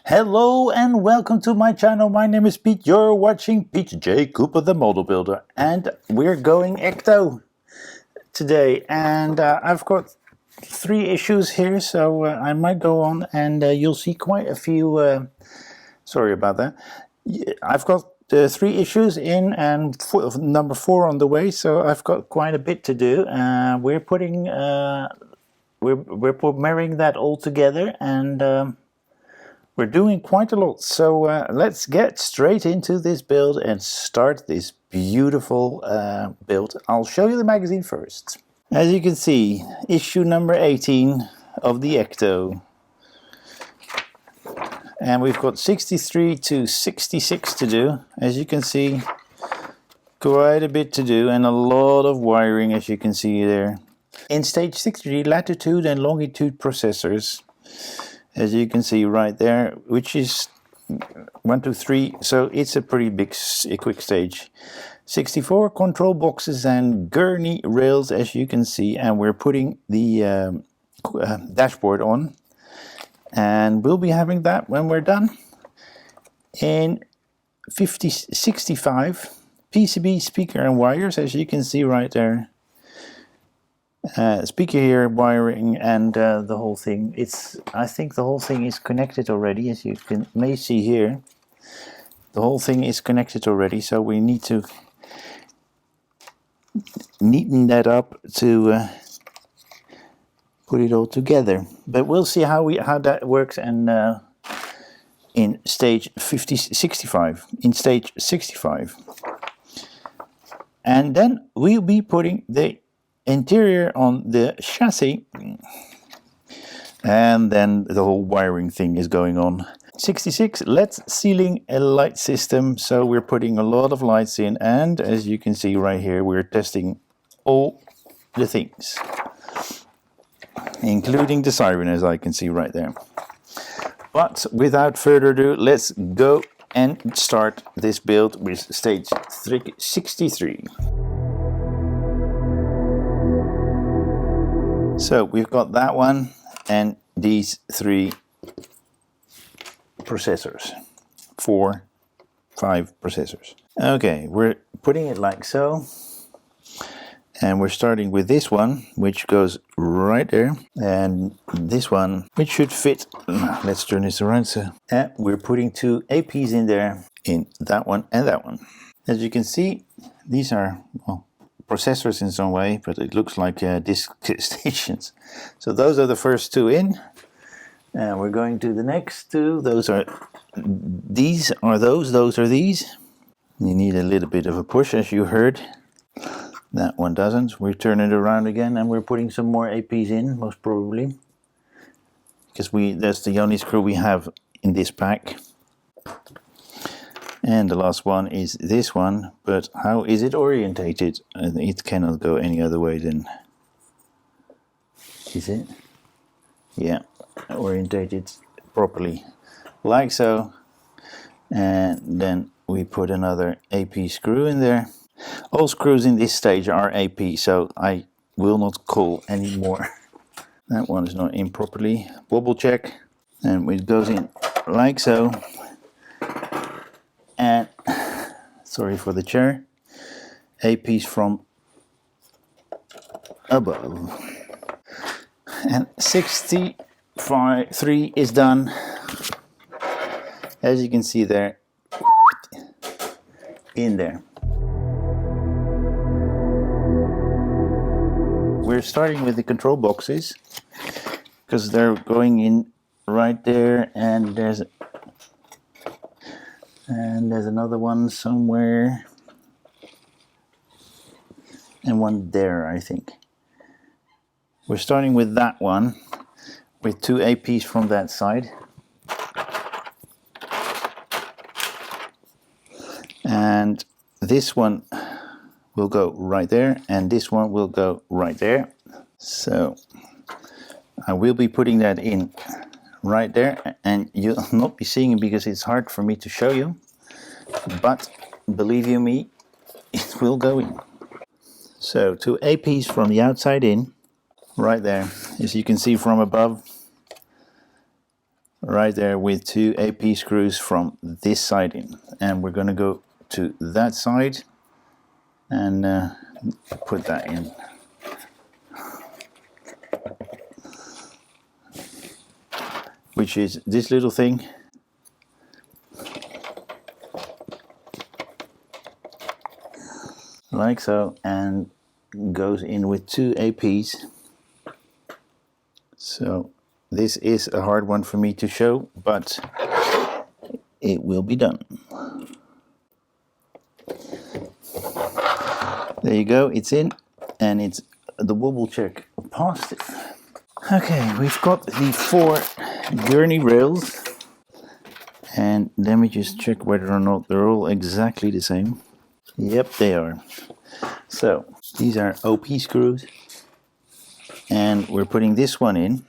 Hello and welcome to my channel. My name is Pete. You're watching Pete J. Cooper, the model builder, and we're going ecto today. And I've got 3 issues here, so I might go on, and you'll see quite a few. Sorry about that. I've got 3 issues in, and number 4 on the way. So I've got quite a bit to do. We're putting, we're marrying that all together, and we're doing quite a lot, so let's get straight into this build and start this beautiful build. I'll show you the magazine first. As you can see, issue number 18 of the Ecto. And we've got 63 to 66 to do. As you can see, quite a bit to do and a lot of wiring, as you can see there. In stage 63, latitude and longitude processors. As you can see right there, which is 1, 2, 3, so it's a pretty big, quick stage. 64 control boxes and gurney rails, as you can see, and we're putting the dashboard on, and we'll be having that when we're done. In 65 PCB speaker and wires, as you can see right there. Speaker here, wiring, and the whole thing. I think the whole thing is connected already, as you may see here. The whole thing is connected already, so we need to neaten that up to put it all together. But we'll see how that works, and in stage 65. In stage 65, and then we'll be putting the interior on the chassis, and then the whole wiring thing is going on. 66, let's ceiling a light system, so we're putting a lot of lights in, and as you can see right here, we're testing all the things, including the siren, as I can see right there. But without further ado, let's go and start this build with stage 63. So we've got that one and these 3 processors, 4, 5 processors. Okay, we're putting it like so, and we're starting with this one, which goes right there, and this one, which should fit. Let's turn this around. So, and we're putting 2 APs in there, in that one and that one. As you can see, these are, well, processors in some way, but it looks like disk stations. So those are the first 2 in, and we're going to the next 2. Those are these, or those are these. You need a little bit of a push, as you heard. That one doesn't. We turn it around again, and we're putting some more APs in, most probably, because that's the only screw we have in this pack. And the last one is this one, but how is it orientated? It cannot go any other way than, is it? Yeah, orientated properly, like so. And then we put another AP screw in there. All screws in this stage are AP, so I will not call anymore. That one is not in properly. Wobble check, and it goes in like so. And sorry for the chair, APs from above. And 63 is done, as you can see there, in there. We're starting with the control boxes, because they're going in right there, and there's another one somewhere, and one there, I think. We're starting with that one, with 2 APs from that side. And this one will go right there, and this one will go right there. So I will be putting that in right there, and you'll not be seeing it because it's hard for me to show you, but believe you me, it will go in. So 2 APs from the outside in, right there, as you can see from above, right there with 2 AP screws from this side in, and we're going to go to that side and put that in. Which is this little thing. Like so, and goes in with 2 APs. So this is a hard one for me to show, but it will be done. There you go, it's in, and it's the wobble check positive. Okay, we've got the 4 gurney rails, and let me just check whether or not they're all exactly the same. Yep, they are. So these are OP screws, and we're putting this one in,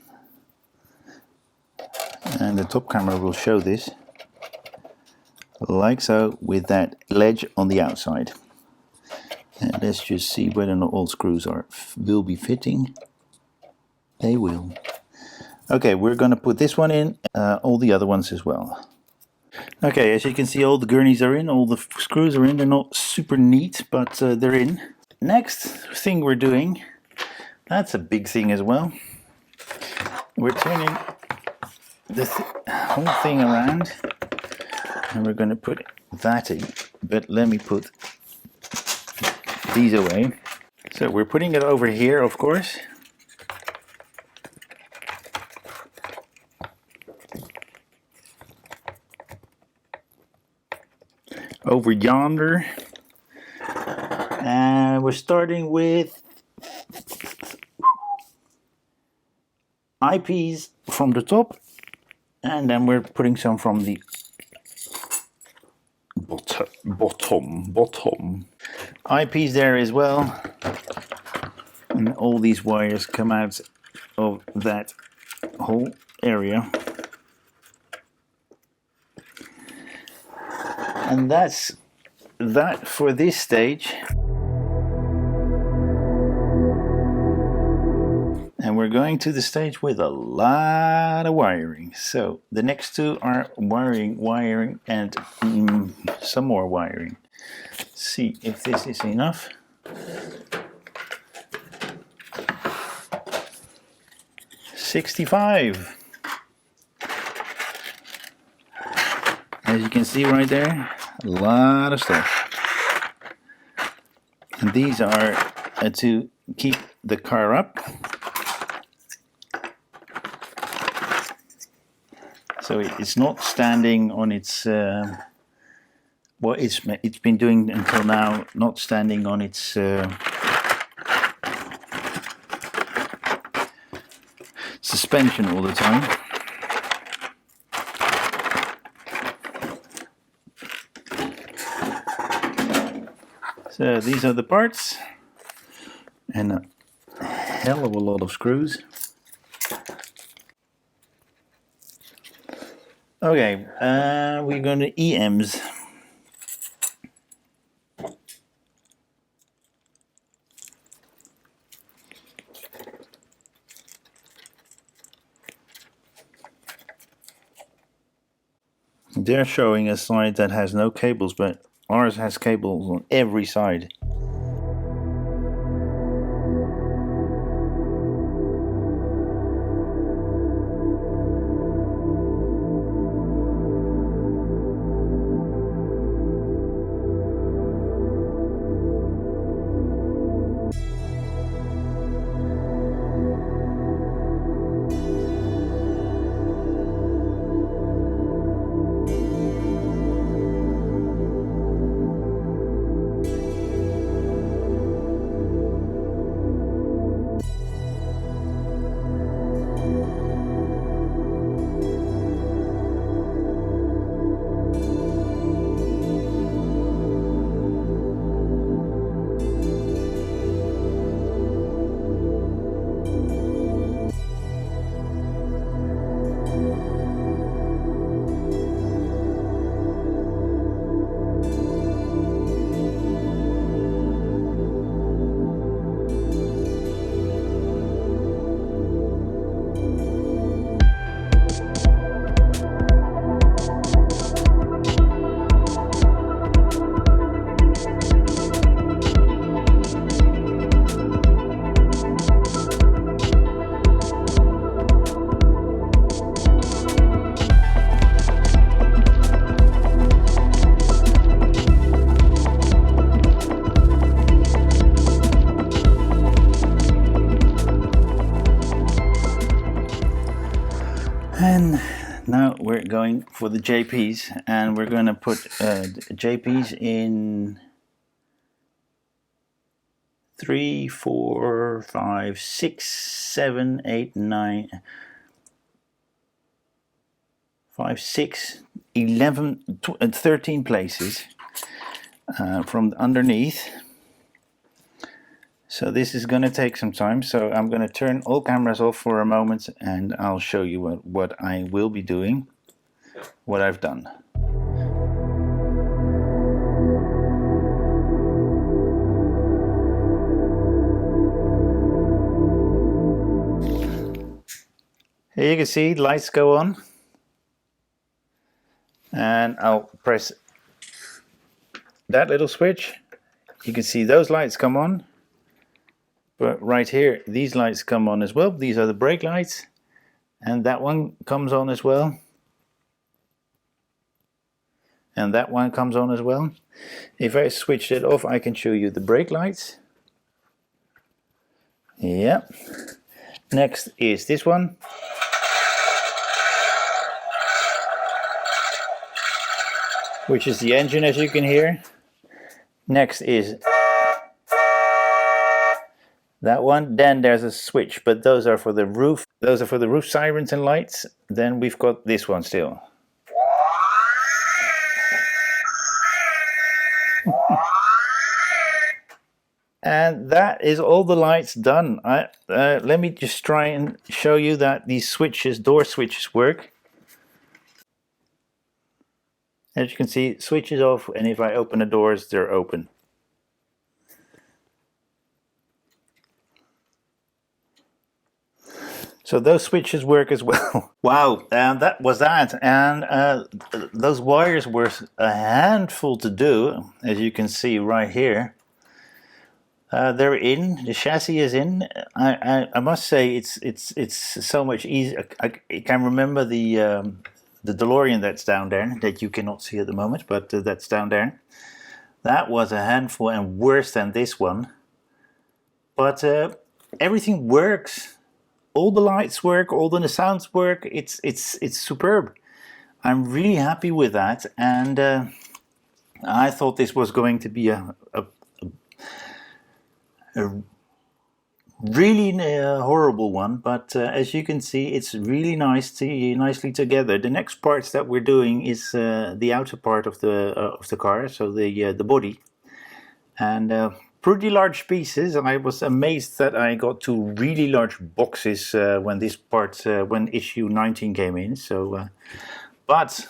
and the top camera will show this, like so, with that ledge on the outside. And let's just see whether or not all screws will be fitting. They will. Okay, we're going to put this one in, all the other ones as well. Okay, as you can see, all the gurneys are in, all the screws are in. They're not super neat, but they're in. Next thing we're doing, that's a big thing as well. We're turning the whole thing around, and we're going to put that in. But let me put these away. So we're putting it over here, of course. Over yonder, and we're starting with IPs from the top, and then we're putting some from the bottom. IPs there as well, and all these wires come out of that whole area. And that's that for this stage. And we're going to the stage with a lot of wiring. So the next 2 are wiring, and some more wiring. Let's see if this is enough. $65. As you can see right there, a lot of stuff. And these are to keep the car up. So it's not standing on its, what it's been doing until now, not standing on its suspension all the time. So these are the parts, and a hell of a lot of screws. Okay, we're going to EMs. They're showing a side that has no cables, but ours has cables on every side. And now we're going for the JPs, and we're going to put JPs in 3, 4, 5, 6, 7, 8, 9, 5, 6, 11, 13 places from underneath. So this is going to take some time, so I'm going to turn all cameras off for a moment and I'll show you what I will be doing, what I've done. Here you can see lights go on, and I'll press that little switch. You can see those lights come on. But right here, these lights come on as well. These are the brake lights. And that one comes on as well. And that one comes on as well. If I switch it off, I can show you the brake lights. Yeah. Next is this one. Which is the engine, as you can hear. Next is that one. Then there's a switch, but those are for the roof. Those are for the roof sirens and lights. Then we've got this one still. And that is all the lights done. Let me just try and show you that these switches, door switches, work. As you can see, switch is off, and if I open the doors, they're open. So those switches work as well. Wow, and that was that. And those wires were a handful to do, as you can see right here. They're in. The chassis is in. I must say it's so much easier. I can remember the DeLorean that's down there that you cannot see at the moment, but that's down there. That was a handful and worse than this one. But everything works. All the lights work, all the sounds work. It's superb. I'm really happy with that, and I thought this was going to be a really horrible one, but as you can see, it's really nicely together. The next parts that we're doing is the outer part of the car, so the body, and pretty large pieces. And I was amazed that I got two really large boxes when this part, when issue 19 came in. So, but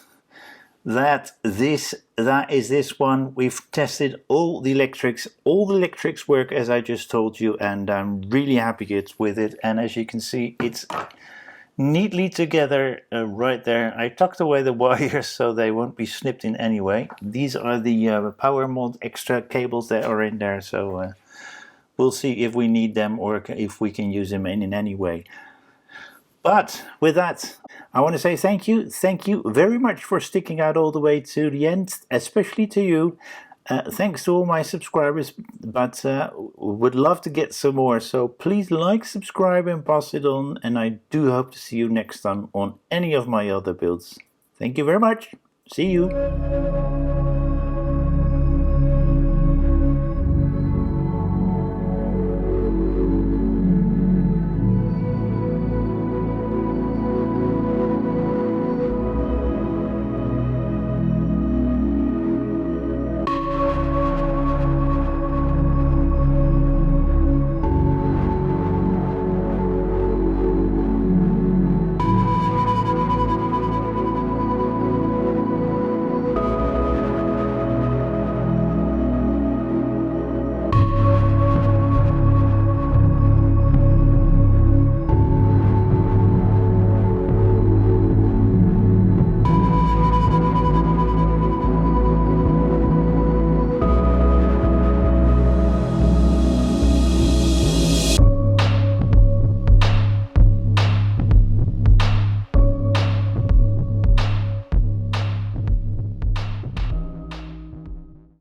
that is this one. We've tested all the electrics. All the electrics work as I just told you, and I'm really happy with it. And as you can see, it's neatly together right there. I tucked away the wires so they won't be snipped in any way. These are the power mod extra cables that are in there, so we'll see if we need them or if we can use them in any way. But with that, I want to say thank you very much for sticking out all the way to the end, especially to you. Thanks to all my subscribers, but would love to get some more, so please like, subscribe and pass it on, and I do hope to see you next time on any of my other builds. Thank you very much. See you.